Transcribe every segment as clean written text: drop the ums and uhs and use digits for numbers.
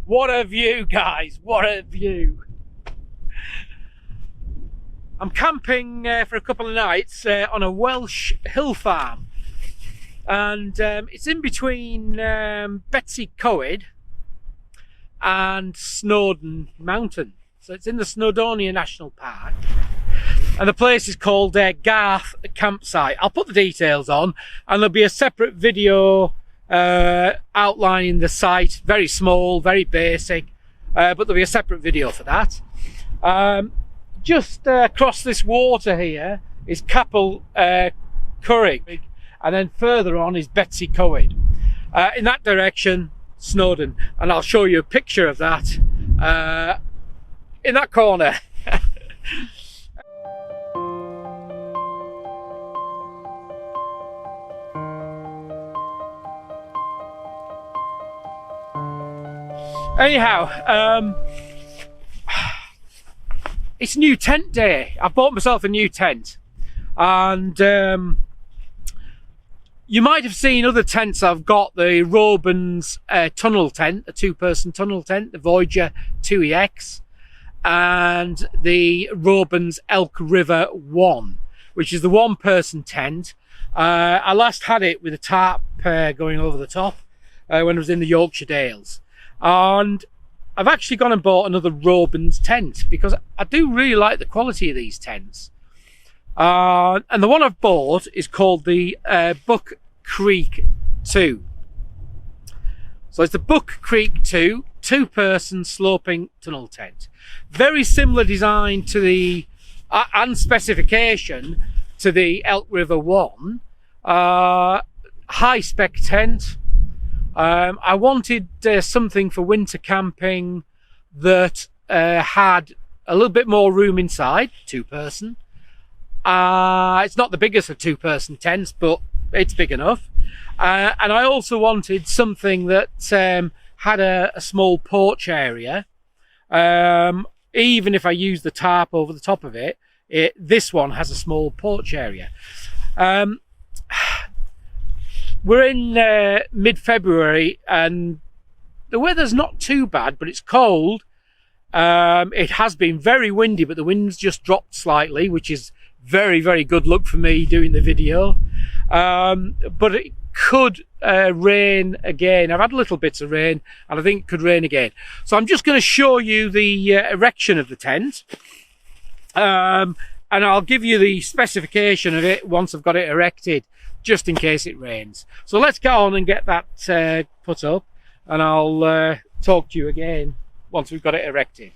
What a view, guys, what a view. I'm camping for a couple of nights on a Welsh hill farm, and it's in between Betsy Coed and Snowdon Mountain. So it's in the Snowdonia National Park, and the place is called Garth Campsite. I'll put the details on, and there'll be a separate video outlining the site. Very small, very basic, but there'll be a separate video for that. Just across this water here is Capel Currig, and then further on is Betsy Coed. In that direction, Snowdon, and I'll show you a picture of that in that corner. Anyhow, it's new tent day. I bought myself a new tent, and you might have seen other tents I've got. The Robens tunnel tent, a two-person tunnel tent, the Voyager 2EX, and the Robens Elk River1, which is the one-person tent. I last had it with a tarp going over the top when I was in the Yorkshire Dales. And I've actually gone and bought another Robens tent because I do really like the quality of these tents. And the one I've bought is called the Buck Creek2. So it's the Buck Creek2 two-person sloping tunnel tent. Very similar design to the and specification to the Elk River1. High spec tent. I wanted something for winter camping that had a little bit more room inside, two-person. It's not the biggest of two-person tents, but it's big enough. And I also wanted something that had a small porch area. Even if I use the tarp over the top of it, this one has a small porch area. We're in mid-February and the weather's not too bad, but it's cold. It has been very windy, but the wind's just dropped slightly, which is very, very good luck for me doing the video. But it could rain again. I've had little bits of rain, and I think it could rain again. So I'm just going to show you the erection of the tent. And I'll give you the specification of it once I've got it erected, just in case it rains. So let's go on and get that put up, and I'll talk to you again once we've got it erected.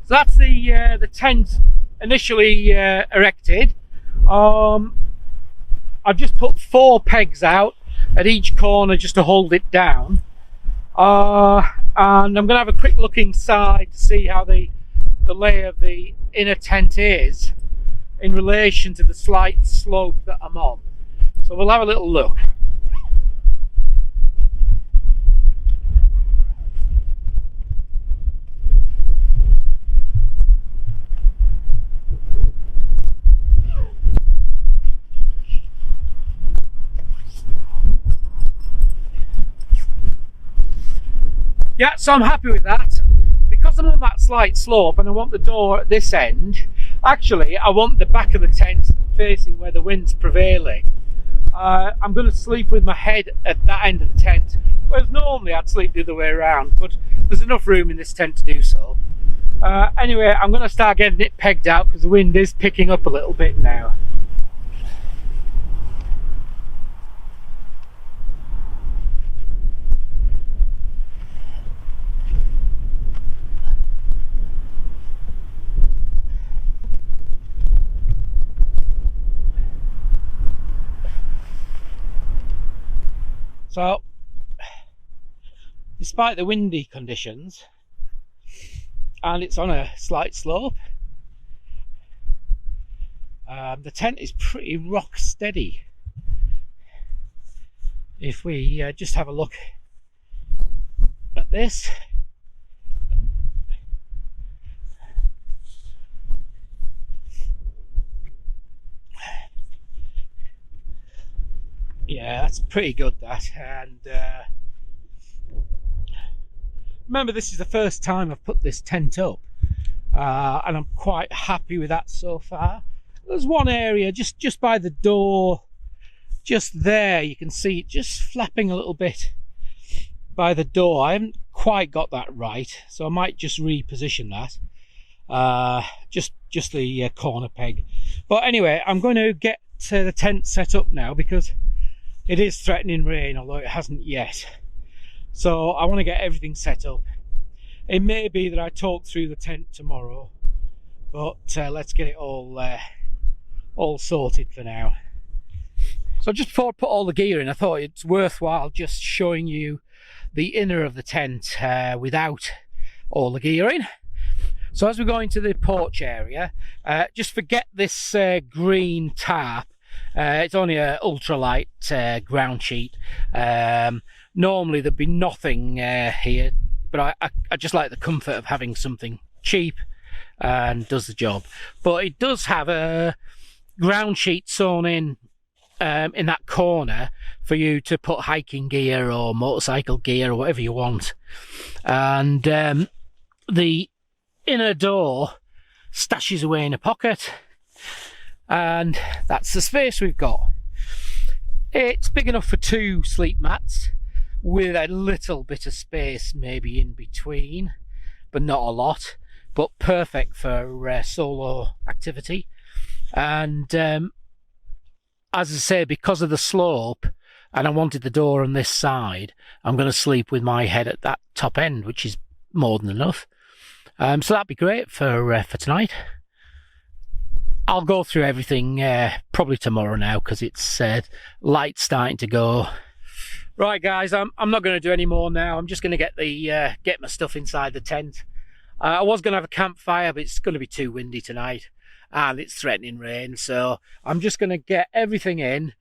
So that's the tent initially erected. I've just put 4 pegs out at each corner just to hold it down. And I'm going to have a quick look inside to see how the lay of the inner tent is in relation to the slight slope that I'm on. So we'll have a little look. Yeah, so I'm happy with that. Because I'm on that slight slope and I want the door at this end, actually I want the back of the tent facing where the wind's prevailing. I'm going to sleep with my head at that end of the tent, whereas normally I'd sleep the other way around, but there's enough room in this tent to do so. Anyway, I'm going to start getting it pegged out because the wind is picking up a little bit now. So, despite the windy conditions, and it's on a slight slope, the tent is pretty rock steady. If we just have a look at this, yeah, that's pretty good, that. And remember, this is the first time I've put this tent up, and I'm quite happy with that so far. There's one area just by the door, just there, you can see it just flapping a little bit by the door. I haven't quite got that right, so I might just reposition that, just the corner peg. But anyway, I'm going to get the tent set up now because it is threatening rain, although it hasn't yet. So I want to get everything set up. It may be that I talk through the tent tomorrow, but let's get it all sorted for now. So just before I put all the gear in, I thought it's worthwhile just showing you the inner of the tent without all the gear in. So as we go into the porch area, just forget this green tarp. It's only an ultralight ground sheet. Normally there'd be nothing here, but I just like the comfort of having something cheap and does the job. But it does have a ground sheet sewn in that corner for you to put hiking gear or motorcycle gear or whatever you want. And the inner door stashes away in a pocket, and that's the space we've got. It's big enough for 2 sleep mats with a little bit of space maybe in between, but not a lot, but perfect for solo activity. And as I say, because of the slope and I wanted the door on this side, I'm going to sleep with my head at that top end, which is more than enough. So that'd be great for tonight. I'll go through everything probably tomorrow now because it's light starting to go. Right, guys, I'm not going to do any more now. I'm just going to get my stuff inside the tent. I was going to have a campfire, but it's going to be too windy tonight and it's threatening rain, so I'm just going to get everything in,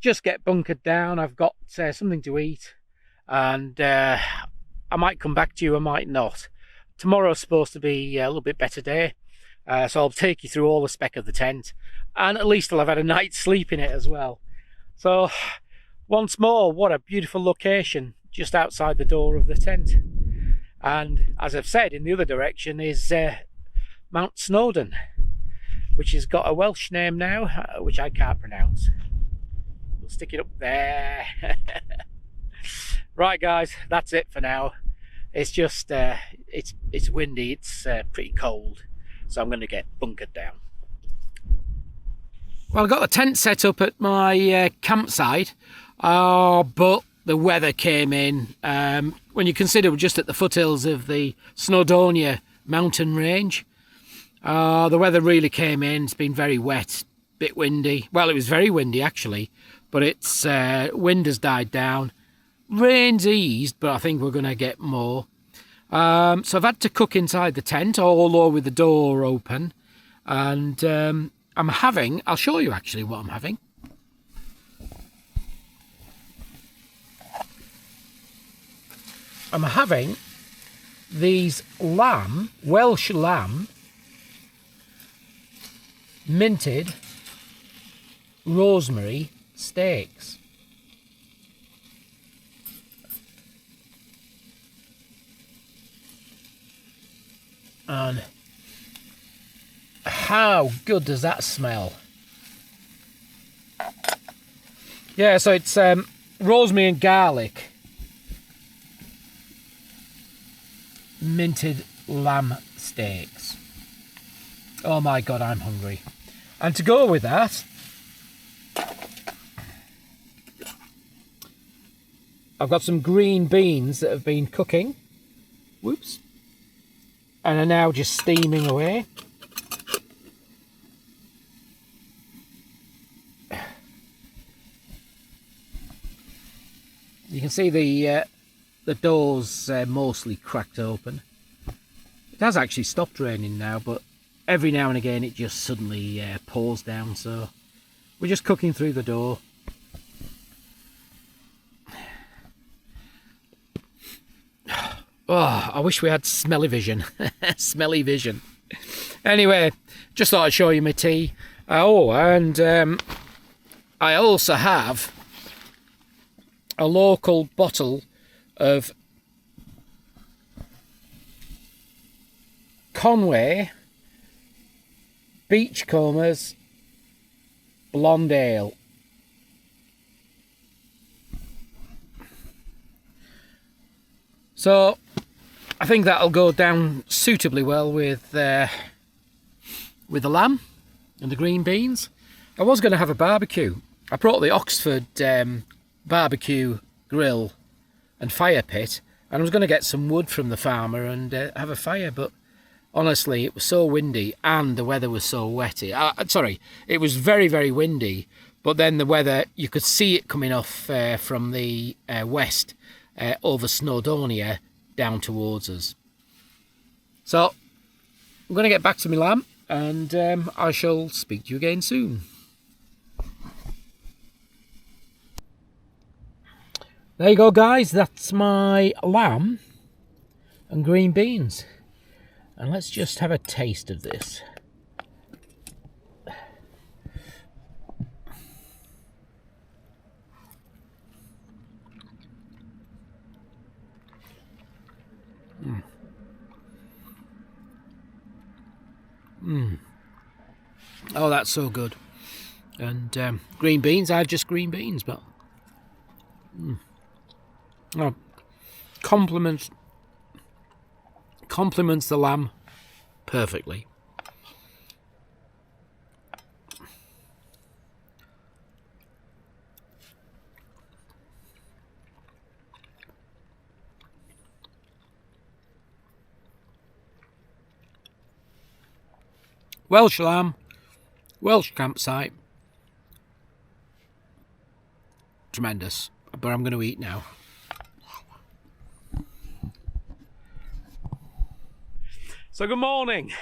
just get bunkered down. I've got something to eat, and I might come back to you, I might not. Tomorrow's supposed to be a little bit better day. So I'll take you through all the spec of the tent, and at least I'll have had a night's sleep in it as well. So once more, what a beautiful location just outside the door of the tent. And as I've said, in the other direction is Mount Snowdon, which has got a Welsh name now, which I can't pronounce. We'll stick it up there. Right, guys, that's it for now. It's just it's windy, it's pretty cold, so I'm going to get bunkered down. Well, I got the tent set up at my campsite, but the weather came in. When you consider we're just at the foothills of the Snowdonia mountain range, the weather really came in. It's been very wet, bit windy. Well, it was very windy actually, but it's wind has died down. Rain's eased, but I think we're going to get more. So I've had to cook inside the tent, although with the door open. And I'm having, I'll show you actually what I'm having. I'm having these lamb, Welsh lamb, minted rosemary steaks. And how good does that smell? Yeah, so it's rosemary and garlic minted lamb steaks. Oh my god, I'm hungry. And to go with that, I've got some green beans that have been cooking. Whoops. And are now just steaming away. You can see the doors mostly cracked open. It has actually stopped raining now, but every now and again it just suddenly pours down, so we're just cooking through the door. Oh, I wish we had smelly vision. Smelly vision. Anyway, just thought I'd show you my tea. Oh, and I also have a local bottle of Conway Beachcombers Blonde Ale. So I think that'll go down suitably well with the lamb and the green beans. I was going to have a barbecue. I brought the Oxford barbecue grill and fire pit, and I was going to get some wood from the farmer and have a fire, but honestly it was so windy and the weather was so wetty. Sorry, it was very, very windy, but then the weather, you could see it coming off from the west over Snowdonia down towards us. So I'm going to get back to my lamb, and I shall speak to you again soon. There you go, guys, that's my lamb and green beans. And let's just have a taste of this. Oh, that's so good. And green beans, I have just green beans, but oh, complements the lamb perfectly. Welsh lamb, Welsh campsite. Tremendous. But I'm going to eat now. So good morning.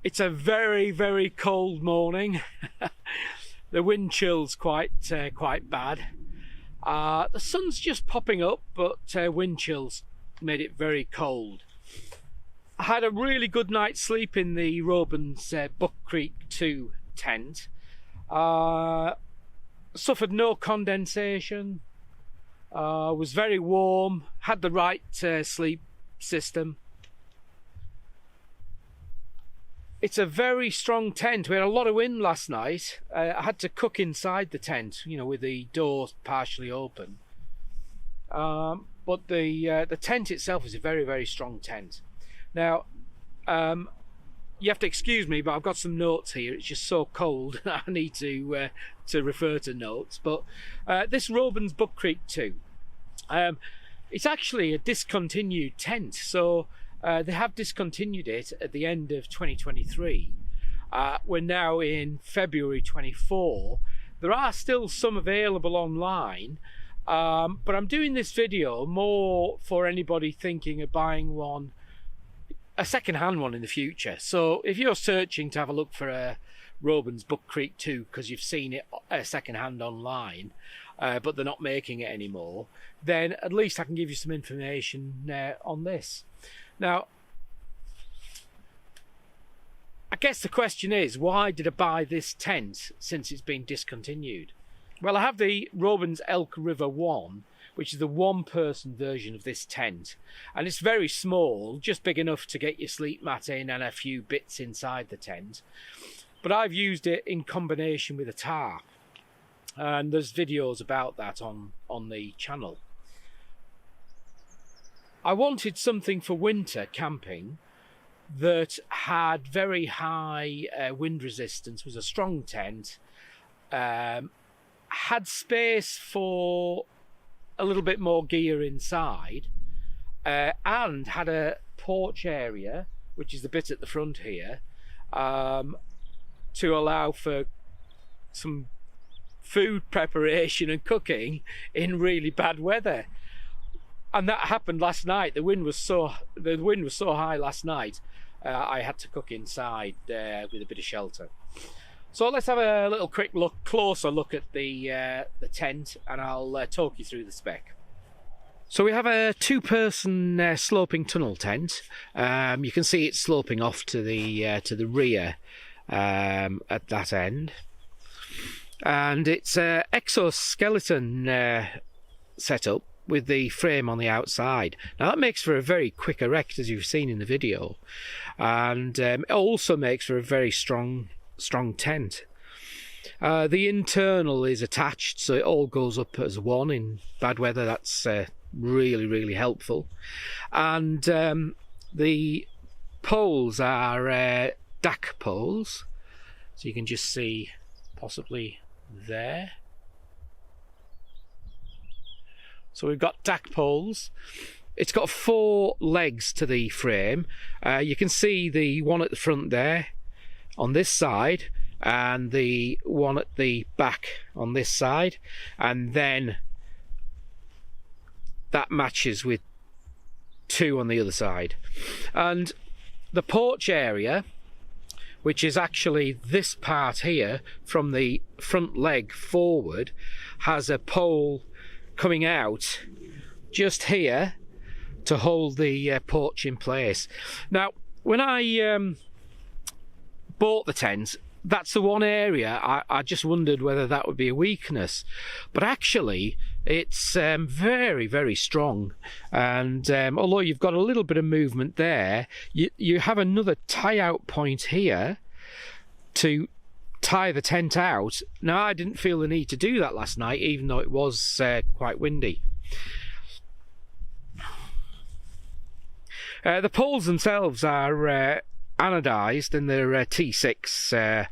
It's a very, very cold morning. The wind chill's quite bad. The sun's just popping up, but wind chill's made it very cold. I had a really good night's sleep in the Robens Buck Creek2 tent. Suffered no condensation. Was very warm. Had the right sleep system. It's a very strong tent. We had a lot of wind last night. I had to cook inside the tent, you know, with the door partially open. But the tent itself is a very, very strong tent. Now, you have to excuse me, but I've got some notes here. It's just so cold. I need to refer to notes. But this Robens Buck Creek2, it's actually a discontinued tent. So they have discontinued it at the end of 2023. We're now in February 24. There are still some available online, but I'm doing this video more for anybody thinking of buying one, a second-hand one in the future. So if you're searching to have a look for a Robens Buck Creek2 because you've seen it second-hand online, but they're not making it anymore, then at least I can give you some information on this. Now, I guess the question is, why did I buy this tent since it's been discontinued? Well, I have the Robens Elk River1, which is the one-person version of this tent. And it's very small, just big enough to get your sleep mat in and a few bits inside the tent. But I've used it in combination with a tarp. And there's videos about that on the channel. I wanted something for winter camping that had very high wind resistance, was a strong tent, had space for a little bit more gear inside, and had a porch area, which is the bit at the front here, to allow for some food preparation and cooking in really bad weather. And that happened last night. The wind was so high last night, I had to cook inside with a bit of shelter. So let's have a little closer look at the tent, and I'll talk you through the spec. So we have a two-person sloping tunnel tent. You can see it sloping off to the rear at that end, and it's an exoskeleton setup with the frame on the outside. Now that makes for a very quick erect, as you've seen in the video, and it also makes for a very strong tent. The internal is attached, so it all goes up as one in bad weather. That's really helpful. And the poles are DAC poles, so you can just see possibly there. So we've got DAC poles. It's got 4 legs to the frame. You can see the one at the front there on this side, and the one at the back on this side, and then that matches with 2 on the other side. And the porch area, which is actually this part here from the front leg forward, has a pole coming out just here to hold the porch in place. Now, when I bought the tent, that's the one area I just wondered whether that would be a weakness, but actually it's very strong. And although you've got a little bit of movement there, you have another tie out point here to tie the tent out. Now, I didn't feel the need to do that last night, even though it was quite windy. The poles themselves are anodized, and they're T6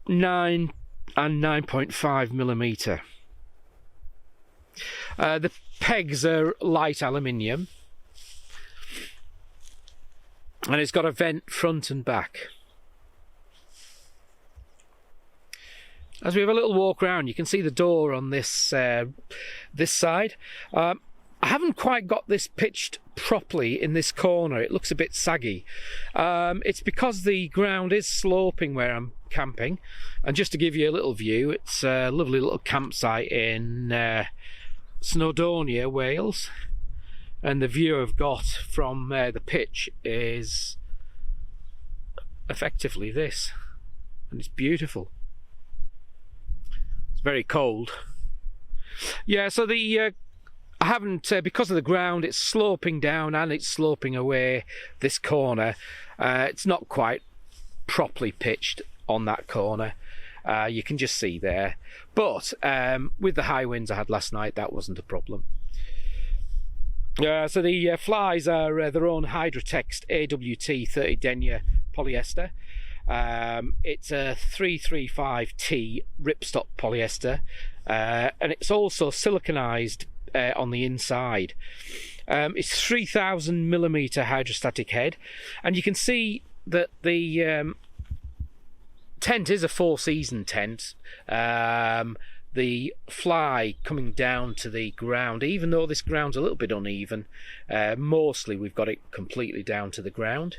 9 and 9.5 millimeter. The pegs are light aluminium, and it's got a vent front and back. As we have a little walk around, you can see the door on this this side. I haven't quite got this pitched properly in this corner. It looks a bit saggy. It's because the ground is sloping where I'm camping. And just to give you a little view, it's a lovely little campsite in Snowdonia, Wales. And the view I've got from the pitch is effectively this. And it's beautiful. It's very cold. Yeah, so the I haven't, because of the ground, it's sloping down and it's sloping away this corner. It's not quite properly pitched on that corner. You can just see there. But with the high winds I had last night, that wasn't a problem. So the flies are their own Hydrotext AWT 30 denier polyester. It's a 335T ripstop polyester, and it's also siliconized on the inside. It's 3000 millimeter hydrostatic head, and you can see that the tent is a 4-season tent. The fly coming down to the ground, even though this ground's a little bit uneven, mostly we've got it completely down to the ground.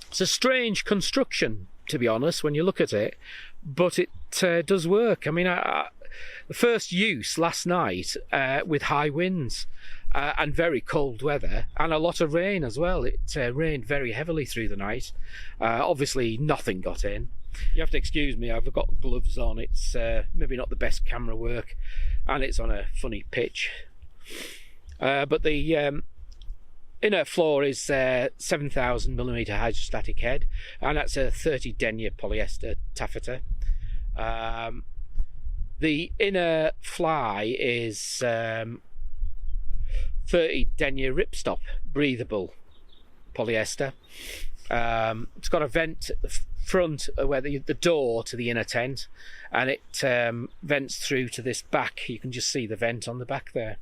It's a strange construction, to be honest, when you look at it, but it does work. I mean, the first use last night with high winds and very cold weather and a lot of rain as well. It rained very heavily through the night. Obviously nothing got in. You have to excuse me, I've got gloves on. It's maybe not the best camera work and it's on a funny pitch. But the inner floor is 7,000mm hydrostatic head, and that's a 30 denier polyester taffeta. The inner fly is 30 denier ripstop breathable polyester. It's got a vent at the front where the door to the inner tent, and it vents through to this back. You can just see the vent on the back there.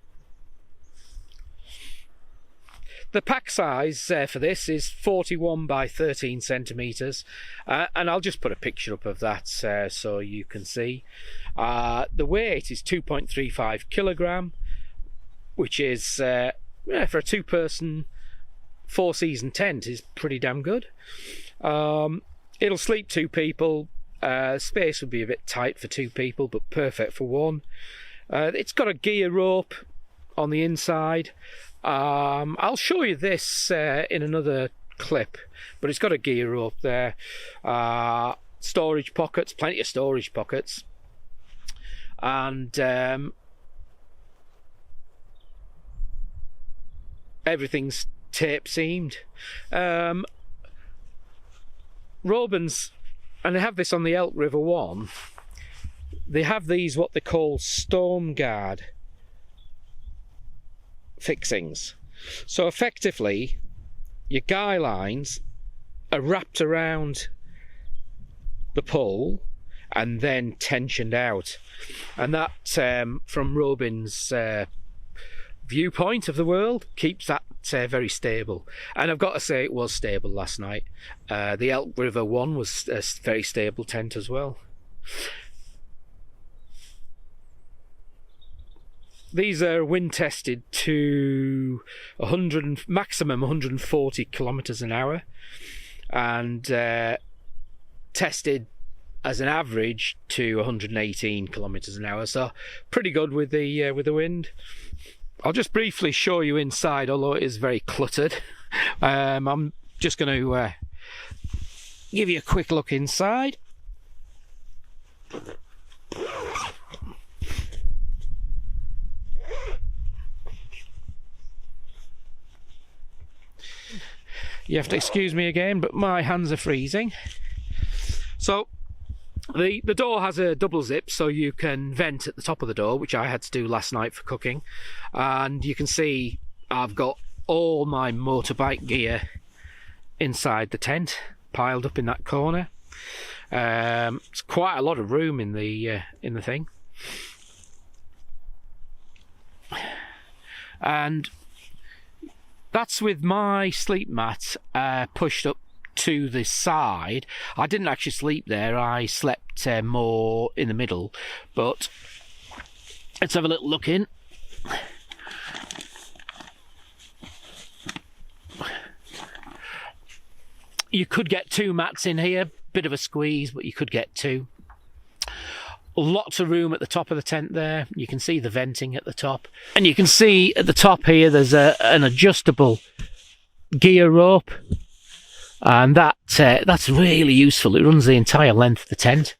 The pack size for this is 41 by 13 centimetres, and I'll just put a picture up of that so you can see. The weight is 2.35 kilogram, which is for a two-person, four-season tent is pretty damn good. It'll sleep two people. Space would be a bit tight for two people, but perfect for one. It's got a gear rope on the inside. I'll show you this in another clip, but it's got a gear rope there. Storage pockets, plenty of storage pockets, and everything's tape seamed. Robens, and they have this on the Elk River1, they have these what they call storm guard fixings. So effectively your guy lines are wrapped around the pole and then tensioned out, and that from Robens' viewpoint of the world keeps that very stable. And I've got to say it was stable last night. The Elk River1 was a very stable tent as well. These are wind tested to maximum 140 kilometers an hour, and tested as an average to 118 kilometers an hour. So pretty good with the wind. I'll just briefly show you inside, although it is very cluttered. I'm just going to give you a quick look inside. You have to excuse me again, but my hands are freezing. So the door has a double zip, so you can vent at the top of the door, which I had to do last night for cooking. And you can see I've got all my motorbike gear inside the tent, piled up in that corner. It's quite a lot of room in the thing. And that's with my sleep mat pushed up to the side. I didn't actually sleep there, I slept more in the middle, but let's have a little look in. You could get two mats in here, bit of a squeeze, but you could get two. Lots of room at the top of the tent there. You can see the venting at the top, and you can see at the top here there's an adjustable gear rope, and that's really useful. It runs the entire length of the tent.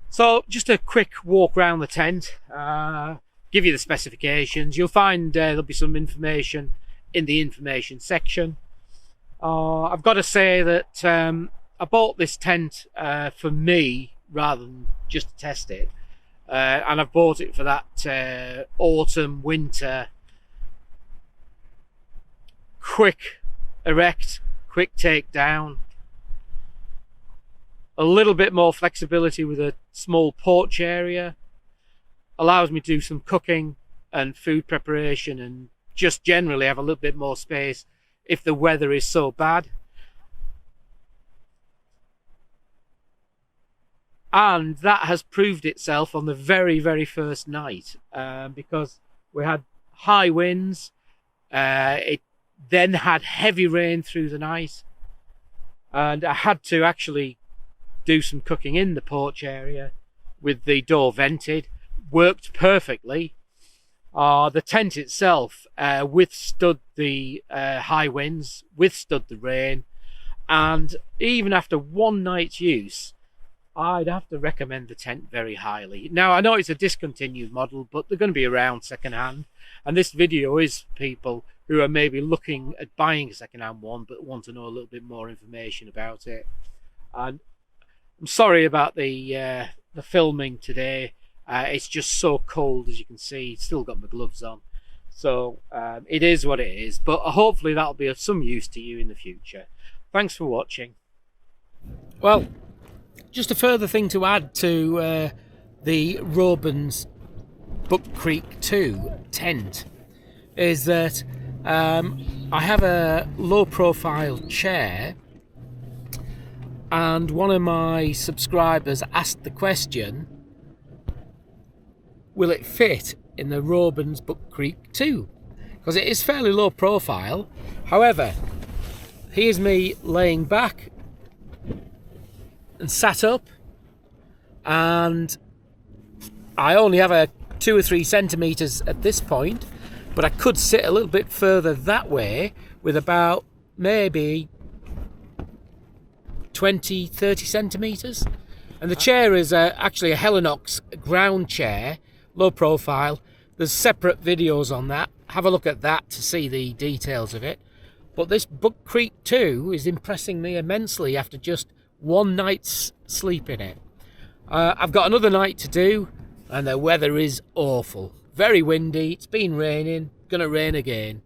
So just a quick walk around the tent, give you the specifications. You'll find there'll be some information in the information section. I've got to say that I bought this tent for me rather than just to test it, and I've bought it for that autumn winter quick erect, quick take down, a little bit more flexibility with a small porch area, allows me to do some cooking and food preparation, and just generally have a little bit more space if the weather is so bad. And that has proved itself on the very, very first night, because we had high winds. It then had heavy rain through the night, and I had to actually do some cooking in the porch area with the door vented. Worked perfectly. The tent itself withstood the high winds, withstood the rain, and even after one night's use, I'd have to recommend the tent very highly. Now, I know it's a discontinued model, but they're going to be around second-hand. And this video is for people who are maybe looking at buying a second-hand one, but want to know a little bit more information about it. And I'm sorry about the filming today. It's just so cold, as you can see. Still got my gloves on. So it is what it is. But hopefully that'll be of some use to you in the future. Thanks for watching. Well, just a further thing to add to the Robens Buck Creek2 tent is that I have a low profile chair, and one of my subscribers asked the question, will it fit in the Robens Buck Creek2? Because it is fairly low profile. However, here's me laying back and sat up, and I only have a 2 or 3 centimeters at this point, but I could sit a little bit further that way with about maybe 20-30 centimeters. And the chair is actually a Helinox ground chair, low profile. There's separate videos on that. Have a look at that to see the details of it. But this Buck Creek2 is impressing me immensely after just one night's sleep in it. I've got another night to do, and the weather is awful. Very windy, it's been raining, gonna rain again.